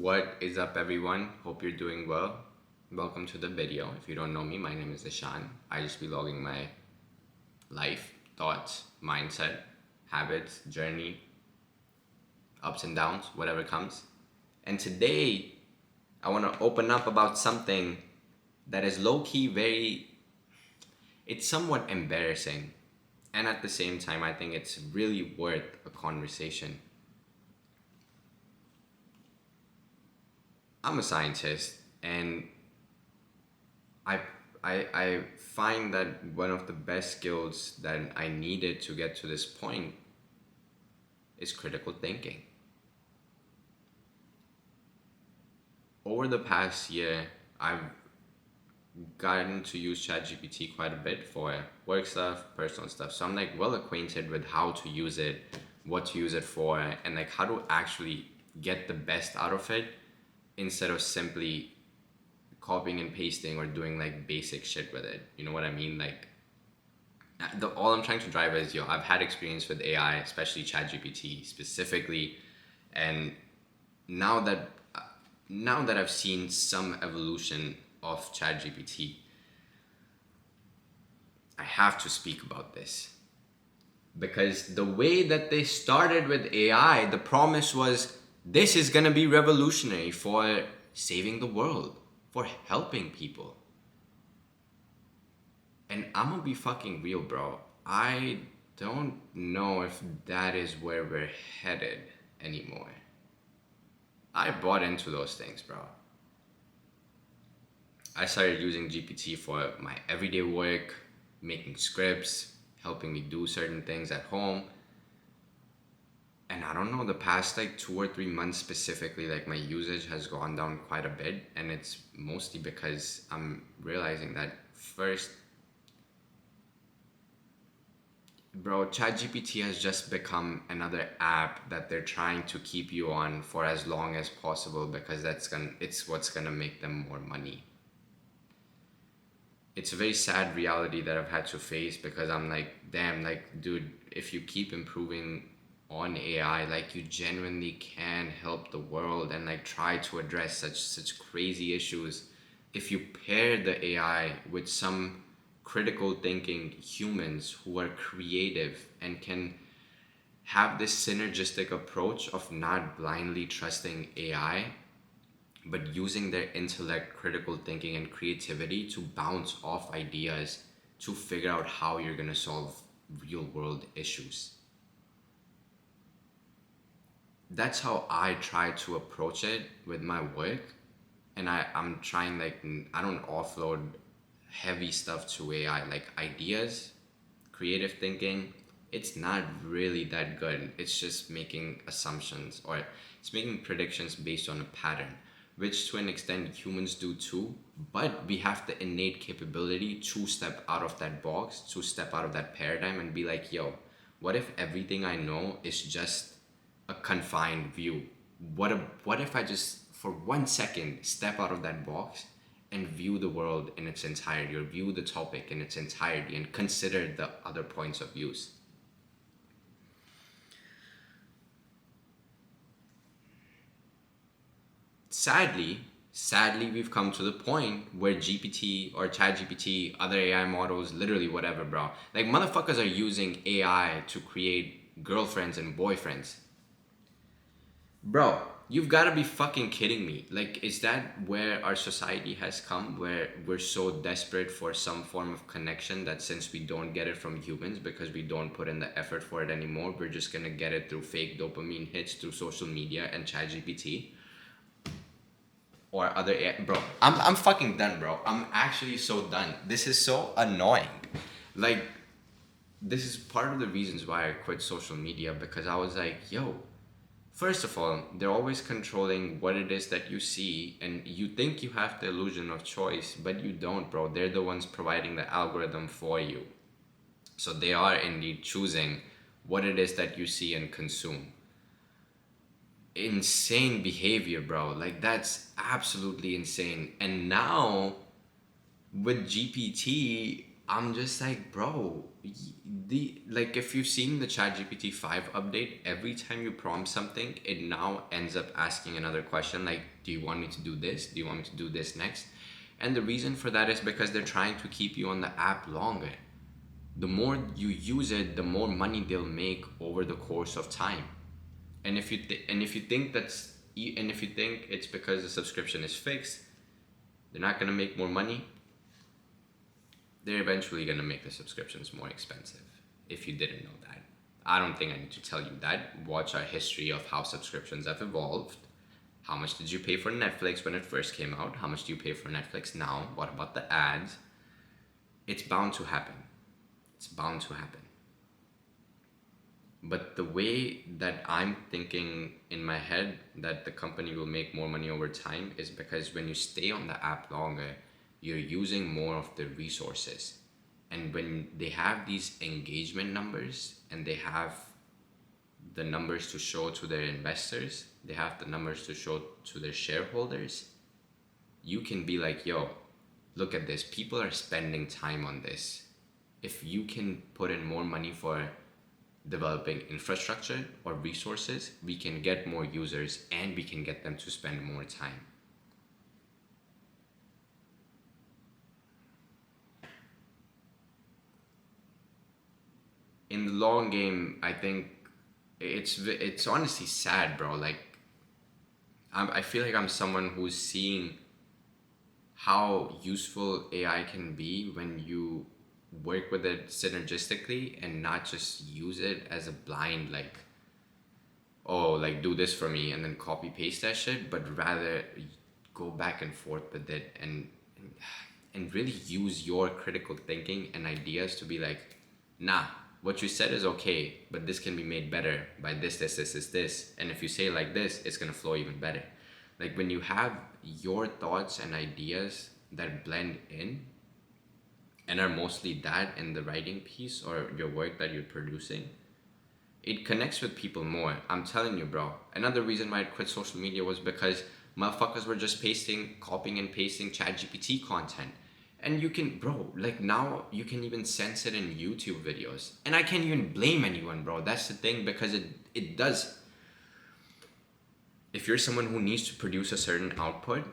What is up, everyone? Hope you're doing well. Welcome to the video. If you don't know me, my name is Ishan. I just be logging my life, thoughts, mindset, habits, journey, ups and downs, whatever comes. And today, I want to open up about something that is low-key it's somewhat embarrassing. And at the same time, I think it's really worth a conversation. I'm a scientist, and I, I find that one of the best skills that I needed to get to this point is critical thinking. Over the past year, I've gotten to use ChatGPT quite a bit for work stuff, personal stuff. So I'm like well acquainted with how to use it, what to use it for, and like how to actually get the best out of it instead of simply copying and pasting or doing like basic shit with it. You know what I mean? Like all I'm trying to drive is I've had experience with AI, especially ChatGPT specifically, and now that now that I've seen some evolution of ChatGPT, I have to speak about this because the way that they started with AI, the promise was this is gonna be revolutionary for saving the world, for helping people. And I'm gonna be fucking real, bro. I don't know if that is where we're headed anymore. I bought into those things, bro. I started using GPT for my everyday work, making scripts, helping me do certain things at home. And I don't know, the past like 2 or 3 months specifically, like my usage has gone down quite a bit. And it's mostly because I'm realizing that first, bro, ChatGPT has just become another app that they're trying to keep you on for as long as possible because it's what's gonna make them more money. It's a very sad reality that I've had to face because I'm like, damn, like, dude, if you keep improving on AI, like, you genuinely can help the world and like try to address such crazy issues. If you pair the AI with some critical thinking humans who are creative and can have this synergistic approach of not blindly trusting AI, but using their intellect, critical thinking, and creativity to bounce off ideas to figure out how you're going to solve real world issues. That's how I try to approach it with my work. And I'm trying, like, I don't offload heavy stuff to AI, like ideas, creative thinking. It's not really that good. It's just making assumptions or it's making predictions based on a pattern, which to an extent humans do too. But we have the innate capability to step out of that box, to step out of that paradigm and be like, yo, what if everything I know is just a confined view? What if I just for 1 second step out of that box and view the world in its entirety, or view the topic in its entirety and consider the other points of views? Sadly, we've come to the point where GPT or ChatGPT, other AI models, literally whatever, bro. Like, motherfuckers are using AI to create girlfriends and boyfriends. Bro, you've got to be fucking kidding me. Like, is that where our society has come, where we're so desperate for some form of connection that since we don't get it from humans because we don't put in the effort for it anymore, we're just gonna get it through fake dopamine hits through social media and ChatGPT or other AI? Bro, I'm fucking done, bro. I'm actually so done. This is so annoying. Like, this is part of the reasons why I quit social media, because I was like, yo, first of all, they're always controlling what it is that you see, and you think you have the illusion of choice, but you don't, bro. They're the ones providing the algorithm for you. So they are indeed choosing what it is that you see and consume. Insane behavior, bro. Like, that's absolutely insane. And now with GPT, I'm just like, bro, the like if you've seen the ChatGPT 5 update, every time you prompt something, it now ends up asking another question like, do you want me to do this? Do you want me to do this next? And the reason for that is because they're trying to keep you on the app longer. The more you use it, the more money they'll make over the course of time. And if you think and if you think it's because the subscription is fixed, they're not gonna make more money. They're eventually gonna make the subscriptions more expensive. If you didn't know that, I don't think I need to tell you that. Watch our history of how subscriptions have evolved. How much did you pay for Netflix when it first came out? How much do you pay for Netflix now? What about the ads? It's bound to happen. It's bound to happen. But the way that I'm thinking in my head that the company will make more money over time is because when you stay on the app longer, you're using more of the resources. And when they have these engagement numbers and they have the numbers to show to their investors, they have the numbers to show to their shareholders, you can be like, yo, look at this. People are spending time on this. If you can put in more money for developing infrastructure or resources, we can get more users and we can get them to spend more time. In the long game, I think it's honestly sad, bro. Like I feel like I'm someone who's seeing how useful AI can be when you work with it synergistically and not just use it as a blind like, oh, like do this for me and then copy paste that shit, but rather go back and forth with it and really use your critical thinking and ideas to be like, nah, what you said is okay, but this can be made better by this. And if you say it like this, it's gonna flow even better. Like when you have your thoughts and ideas that blend in and are mostly that in the writing piece or your work that you're producing, it connects with people more. I'm telling you, bro. Another reason why I quit social media was because motherfuckers were just copying and pasting ChatGPT content. And you can, bro, like now you can even sense it in YouTube videos. And I can't even blame anyone, bro. That's the thing, because it does. If you're someone who needs to produce a certain output,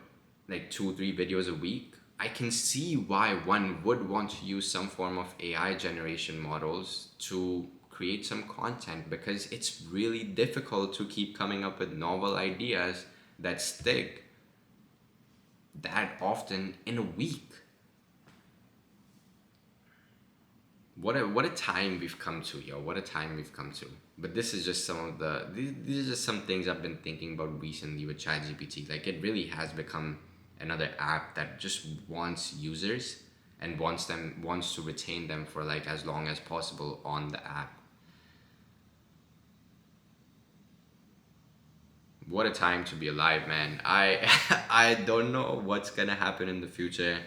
like 2-3 videos a week, I can see why one would want to use some form of AI generation models to create some content, because it's really difficult to keep coming up with novel ideas that stick that often in a week. What a time we've come to, yo. What a time we've come to. But this is just these are just some things I've been thinking about recently with ChatGPT. Like it really has become another app that just wants users and wants to retain them for like as long as possible on the app. What a time to be alive, man. I don't know what's gonna happen in the future.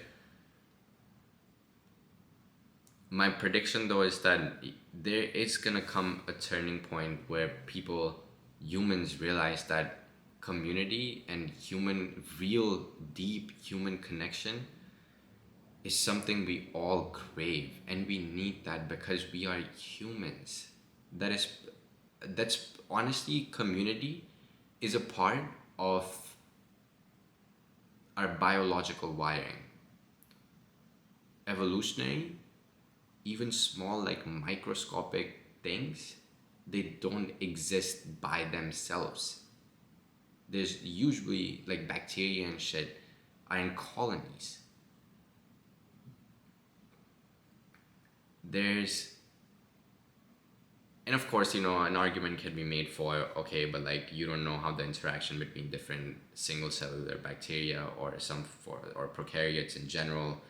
My prediction though is that there is gonna come a turning point where humans realize that community and real deep human connection is something we all crave, and we need that because we are humans. That's honestly, community is a part of our biological wiring. Evolutionary, even small like microscopic things, they don't exist by themselves. There's usually like bacteria and shit are in colonies. And of course, an argument can be made for, okay, but like you don't know how the interaction between different single cellular bacteria or prokaryotes in general,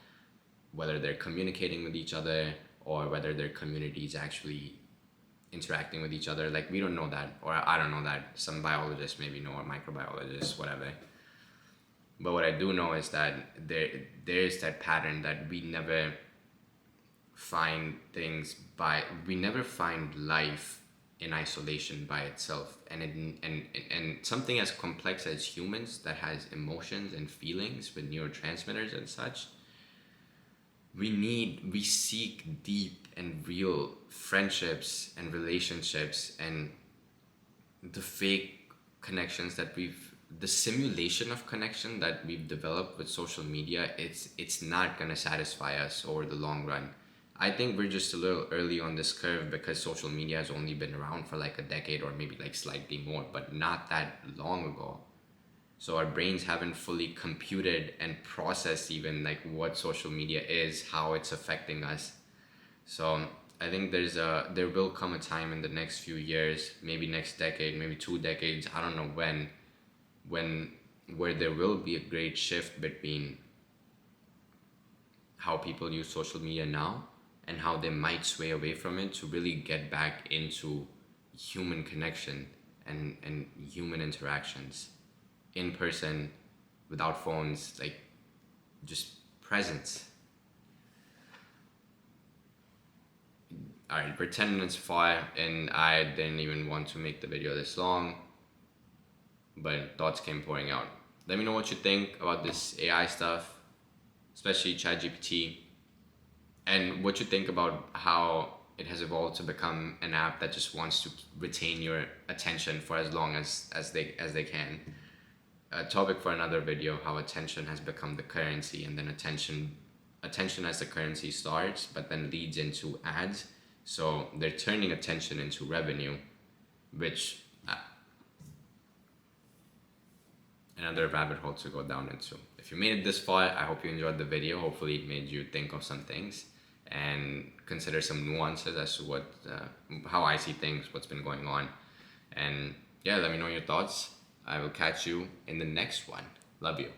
whether they're communicating with each other or whether their communities actually interacting with each other. Like we don't know that, or I don't know that. Some biologists maybe know, or microbiologists, whatever. But what I do know is that there is that pattern that we never find life in isolation by itself, and something as complex as humans that has emotions and feelings with neurotransmitters and such, we seek deep and real friendships and relationships, and the fake connections that we've the simulation of connection that we've developed with social media, it's not going to satisfy us over the long run. I think we're just a little early on this curve because social media has only been around for like a decade or maybe like slightly more, but not that long ago. So our brains haven't fully computed and processed even like what social media is, how it's affecting us. So I think there will come a time in the next few years, maybe next decade, maybe 2 decades, I don't know when where there will be a great shift between how people use social media now and how they might sway away from it to really get back into human connection and human interactions in person, without phones, like just presence. All right, we're 10 minutes far and I didn't even want to make the video this long, but thoughts came pouring out. Let me know what you think about this AI stuff, especially ChatGPT, and what you think about how it has evolved to become an app that just wants to retain your attention for as long as they can. A topic for another video: how attention has become the currency, and then attention as the currency starts, but then leads into ads. So they're turning attention into revenue, which another rabbit hole to go down into. If you made it this far, I hope you enjoyed the video. Hopefully it made you think of some things and consider some nuances as to what how I see things, what's been going on. And yeah, let me know your thoughts. I will catch you in the next one. Love you.